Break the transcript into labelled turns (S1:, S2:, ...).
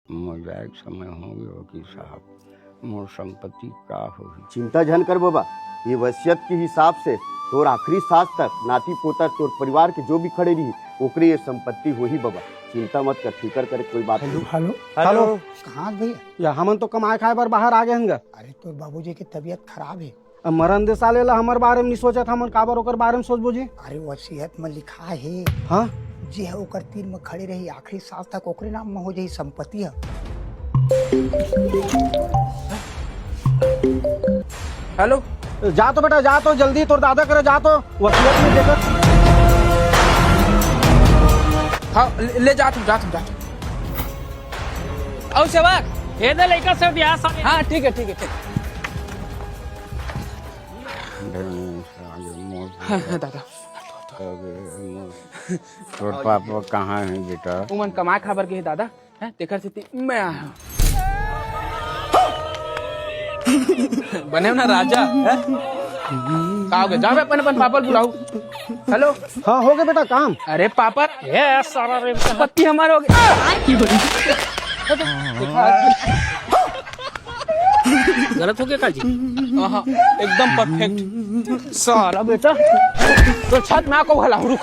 S1: मजाक समय हो गयो वकील साहब, मोर संपत्ति का हो।
S2: चिंता झन कर बाबा, ये वसीयत के हिसाब से तोर आखिरी सांस तक नाती पोता तोर परिवार के जो भी खड़े रही ओकरे ये संपत्ति हो ही बाबा। चिंता मत कर, फिकर करे कोई बात नहीं।
S3: हेलो
S4: हेलो
S3: कहाँ भैया?
S4: या हमन तो कमाए खाए बर बाहर आ गए हन गा।
S3: अरे तोर बाबूजी की तबीयत खराब है।
S4: अब मरन दे साले ला हमर बारे में नहीं सोचत, हमन काबर ओकर बारे में सोचबो जी।
S3: अरे वसीयत में लिखा है
S4: हाँ
S3: जे है ओकर तीर में खड़े रही आखिरी सांस तक ओकरे नाम में हो जाई संपत्ति है।
S4: हेलो जा तो बेटा, जा तो जल्दी, तोर दादा करे जा तो वसीयत में देकर।
S5: हाँ ले जा तुम जा। आओ शबाक
S6: हे दे लइका से बियाह साले।
S5: हाँ ठीक है ठीक है ठीक है दादा।
S1: तोर पापा कहाँ है बेटा?
S5: उमन कमाए खाबर के है दादा हैं तेकर से मैं आया हूँ। बने हो ना राजा हैं? कहोगे जाओ अपन अपन पापा बुलाओ। हेलो
S4: हाँ हो गया बेटा काम।
S5: अरे पापा
S6: ये सारा रे
S5: पत्ती हमारे हो गई।
S6: गलत हो गया काजी।
S5: हाँ एकदम परफेक्ट सारा बेटा तो छत में आको भला रुक।